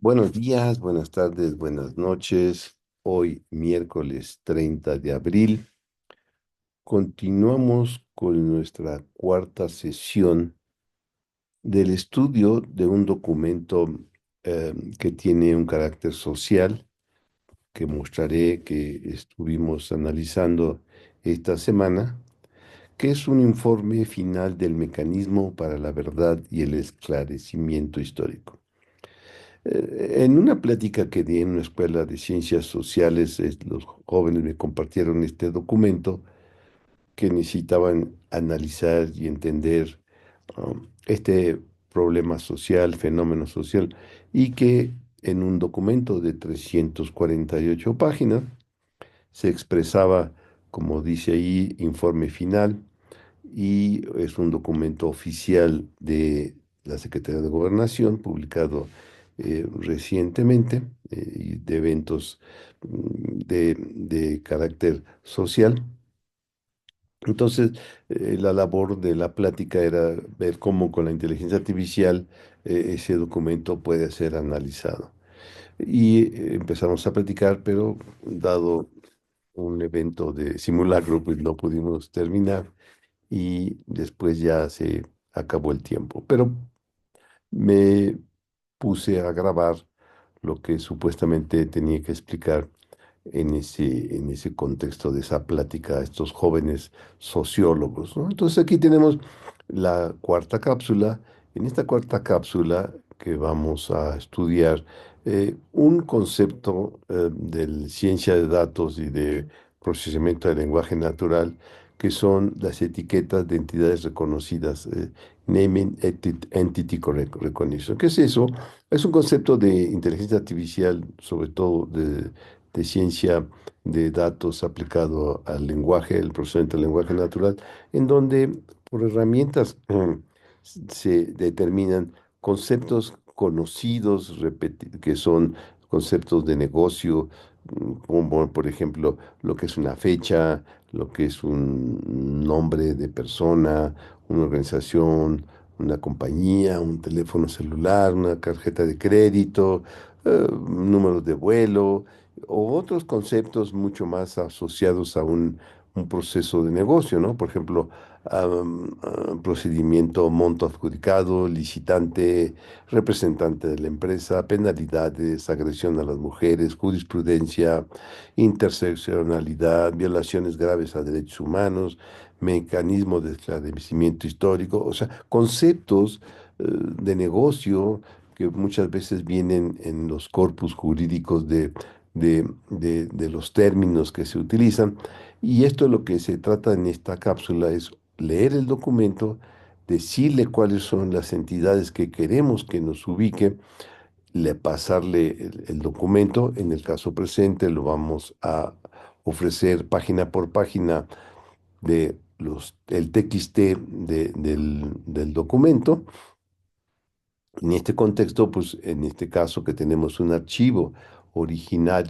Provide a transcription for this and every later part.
Buenos días, buenas tardes, buenas noches. Hoy, miércoles 30 de abril, continuamos con nuestra cuarta sesión del estudio de un documento que tiene un carácter social, que mostraré que estuvimos analizando esta semana, que es un informe final del mecanismo para la verdad y el esclarecimiento histórico. En una plática que di en una escuela de ciencias sociales, los jóvenes me compartieron este documento que necesitaban analizar y entender este problema social, fenómeno social, y que en un documento de 348 páginas se expresaba, como dice ahí, informe final, y es un documento oficial de la Secretaría de Gobernación, publicado recientemente, y de eventos de carácter social. Entonces, la labor de la plática era ver cómo con la inteligencia artificial ese documento puede ser analizado. Y empezamos a platicar, pero dado un evento de simulacro, pues no pudimos terminar y después ya se acabó el tiempo. Pero me puse a grabar lo que supuestamente tenía que explicar en ese contexto de esa plática a estos jóvenes sociólogos, ¿no? Entonces aquí tenemos la cuarta cápsula. En esta cuarta cápsula que vamos a estudiar un concepto de ciencia de datos y de procesamiento del lenguaje natural, que son las etiquetas de entidades reconocidas, Naming Entity Recognition. ¿Qué es eso? Es un concepto de inteligencia artificial, sobre todo de ciencia de datos aplicado al lenguaje, el procesamiento del lenguaje natural, en donde por herramientas se determinan conceptos conocidos, que son conceptos de negocio, como por ejemplo lo que es una fecha, lo que es un nombre de persona, una organización, una compañía, un teléfono celular, una tarjeta de crédito, números de vuelo o otros conceptos mucho más asociados a un proceso de negocio, ¿no? Por ejemplo, procedimiento, monto adjudicado, licitante, representante de la empresa, penalidades, agresión a las mujeres, jurisprudencia, interseccionalidad, violaciones graves a derechos humanos, mecanismo de esclarecimiento histórico, o sea, conceptos de negocio que muchas veces vienen en los corpus jurídicos de los términos que se utilizan. Y esto lo que se trata en esta cápsula es leer el documento, decirle cuáles son las entidades que queremos que nos ubique, pasarle el documento. En el caso presente lo vamos a ofrecer página por página el TXT del documento. En este contexto, pues en este caso que tenemos un archivo original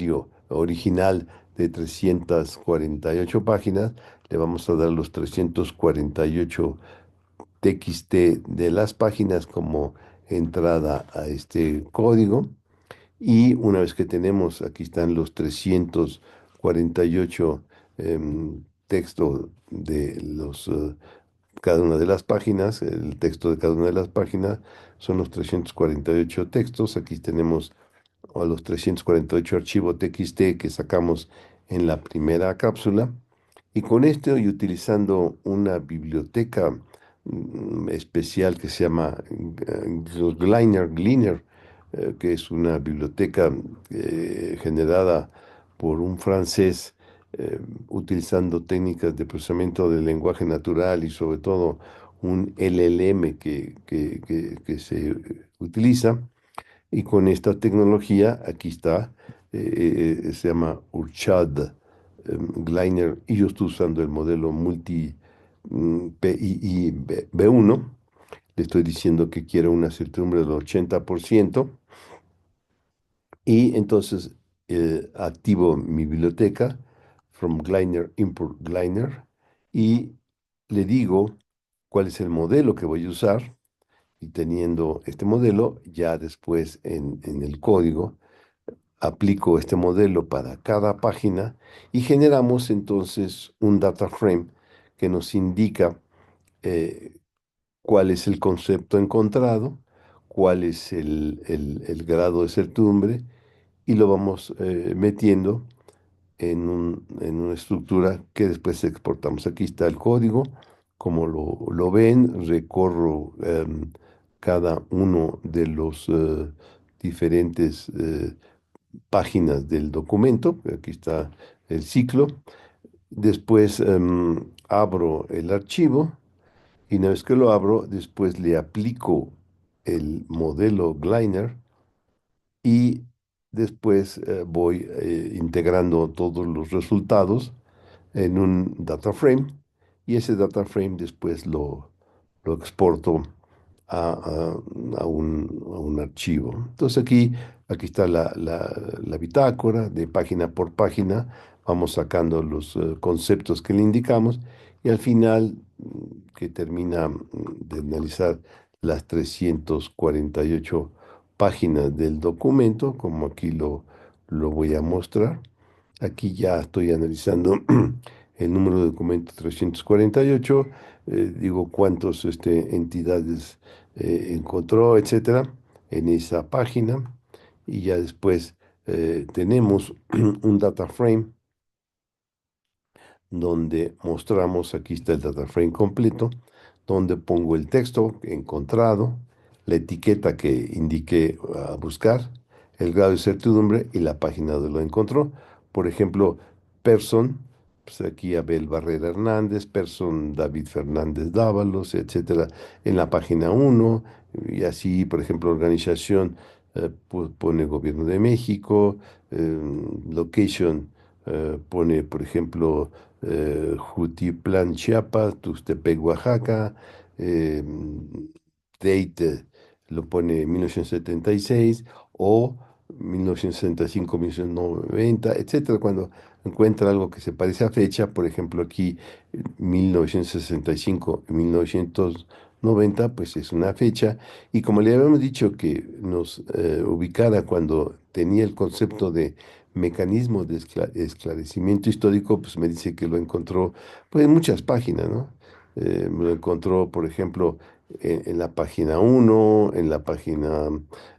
de 348 páginas, le vamos a dar los 348 TXT de las páginas como entrada a este código. Y una vez que tenemos, aquí están los 348 textos de cada una de las páginas, el texto de cada una de las páginas son los 348 textos. Aquí tenemos a los 348 archivos TXT que sacamos en la primera cápsula. Y con esto y utilizando una biblioteca especial que se llama Gleiner, que es una biblioteca generada por un francés, utilizando técnicas de procesamiento del lenguaje natural y sobre todo un LLM que se utiliza. Y con esta tecnología, aquí está, se llama Urchad Gleiner, y yo estoy usando el modelo multi PII B1. Le estoy diciendo que quiero una certidumbre del 80%, y entonces activo mi biblioteca, from Gleiner, import Gleiner, y le digo cuál es el modelo que voy a usar, Y teniendo este modelo, ya después en el código, aplico este modelo para cada página y generamos entonces un data frame que nos indica eh, cuál es el concepto encontrado, cuál es el grado de certidumbre y lo vamos metiendo en una estructura que después exportamos. Aquí está el código, como lo ven, recorro cada uno de los diferentes páginas del documento. Aquí está el ciclo. Después abro el archivo y una vez que lo abro, después le aplico el modelo Gliner y después voy integrando todos los resultados en un data frame y ese data frame después lo exporto a, a un archivo. Entonces aquí está la bitácora de página por página, vamos sacando los conceptos que le indicamos y al final que termina de analizar las 348 páginas del documento, como aquí lo voy a mostrar. Aquí ya estoy analizando el número de documento 348, digo cuántas entidades encontró, etcétera, en esa página. Y ya después tenemos un data frame donde mostramos, aquí está el data frame completo, donde pongo el texto encontrado, la etiqueta que indiqué a buscar, el grado de certidumbre y la página donde lo encontró. Por ejemplo, person, pues aquí Abel Barrera Hernández, person David Fernández Dávalos, etcétera, en la página uno y así, por ejemplo, organización, pone Gobierno de México, location, pone, por ejemplo, Jutitlán, Chiapas, Tuxtepec, Oaxaca, eh, date lo pone 1976 o 1965, 1990, etcétera. Cuando encuentra algo que se parece a fecha, por ejemplo, aquí 1965 y 1990, pues es una fecha. Y como le habíamos dicho que nos ubicara cuando tenía el concepto de mecanismo de esclarecimiento histórico, pues me dice que lo encontró pues, en muchas páginas, ¿no? Me lo encontró, por ejemplo, en la página uno, en la página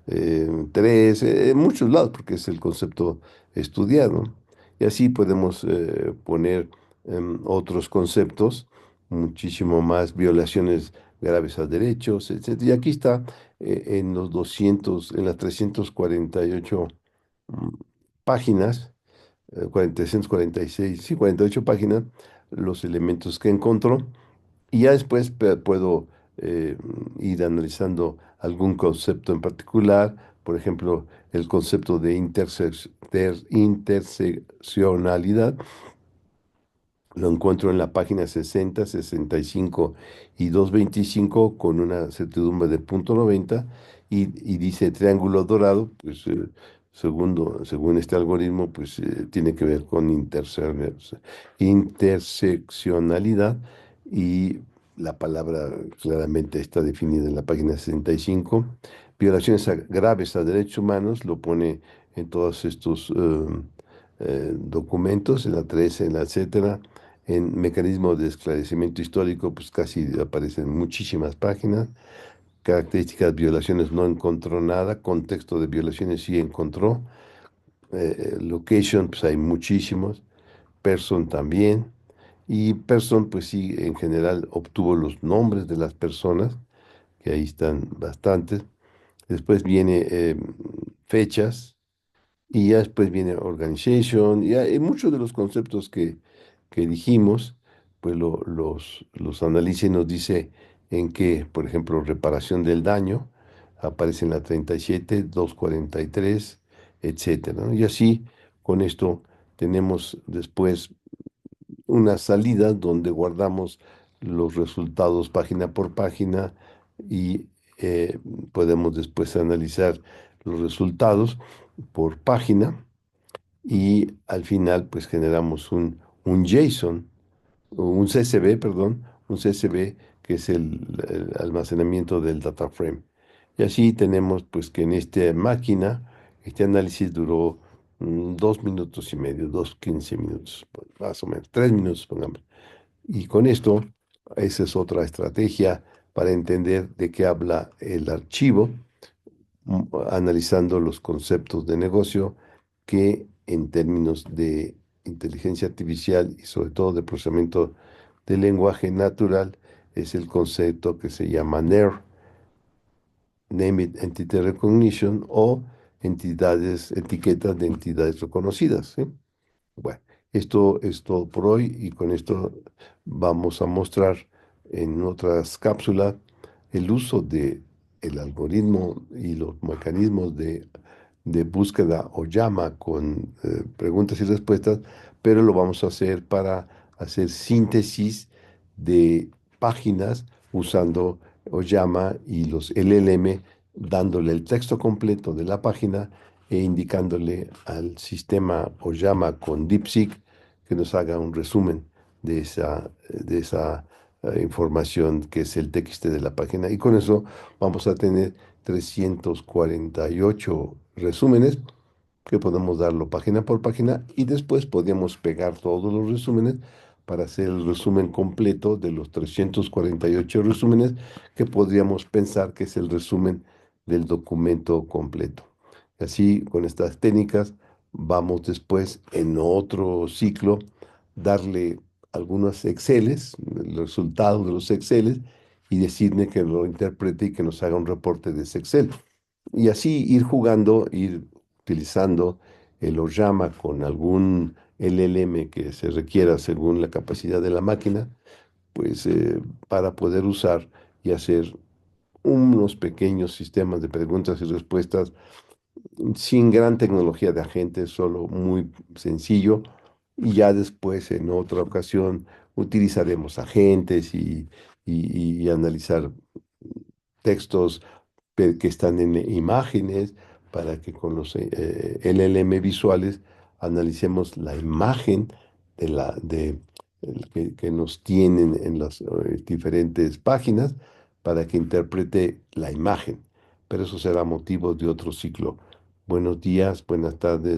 3, en muchos lados, porque es el concepto estudiado. Y así podemos poner otros conceptos, muchísimo más violaciones graves a derechos, etcétera. Y aquí está en los 200, en las 348 mm, páginas, 446, sí, 48 páginas, los elementos que encontró. Y ya después puedo eh, ir analizando algún concepto en particular, por ejemplo, el concepto de interseccionalidad, lo encuentro en la página 60, 65 y 225 con una certidumbre de punto 90 y dice triángulo dorado, pues según este algoritmo, pues tiene que ver con interseccionalidad y la palabra claramente está definida en la página 65. Violaciones graves a derechos humanos lo pone en todos estos documentos, en la 13, en la etcétera. En mecanismo de esclarecimiento histórico, pues casi aparecen muchísimas páginas. Características, violaciones no encontró nada. Contexto de violaciones sí encontró. Location, pues hay muchísimos. Person también. Y person, pues sí, en general obtuvo los nombres de las personas, que ahí están bastantes. Después viene fechas. Y ya después viene organization, y hay muchos de los conceptos que dijimos, pues los analiza y nos dice en qué, por ejemplo, reparación del daño, aparece en la 37, 243, etcétera, ¿no? Y así, con esto, tenemos después una salida donde guardamos los resultados página por página y podemos después analizar los resultados por página y al final pues generamos un JSON, o un CSV, perdón, un CSV que es el almacenamiento del data frame. Y así tenemos pues que en esta máquina, este análisis duró 2 minutos y medio, 2:15 minutos, más o menos, 3 minutos, pongamos. Y con esto, esa es otra estrategia para entender de qué habla el archivo, analizando los conceptos de negocio que en términos de inteligencia artificial y sobre todo de procesamiento de lenguaje natural es el concepto que se llama NER, Named Entity Recognition, o etiquetas de entidades reconocidas, ¿sí? Bueno, esto es todo por hoy y con esto vamos a mostrar en otras cápsulas el uso de el algoritmo y los mecanismos de búsqueda o llama con preguntas y respuestas, pero lo vamos a hacer para hacer síntesis de páginas usando Oyama y los LLM, dándole el texto completo de la página e indicándole al sistema Oyama con DeepSeek que nos haga un resumen de esa información que es el texto de la página. Y con eso vamos a tener 348 resúmenes que podemos darlo página por página y después podríamos pegar todos los resúmenes para hacer el resumen completo de los 348 resúmenes que podríamos pensar que es el resumen del documento completo. Así, con estas técnicas, vamos después en otro ciclo darle algunos Exceles, el resultado de los Exceles, y decirle que lo interprete y que nos haga un reporte de ese Excel. Y así ir jugando, ir utilizando el Oyama con algún LLM que se requiera según la capacidad de la máquina, pues para poder usar y hacer unos pequeños sistemas de preguntas y respuestas sin gran tecnología de agentes, solo muy sencillo. Y ya después, en otra ocasión, utilizaremos agentes y analizar textos que están en imágenes para que con los LLM visuales analicemos la imagen que nos tienen en las diferentes páginas para que interprete la imagen. Pero eso será motivo de otro ciclo. Buenos días, buenas tardes.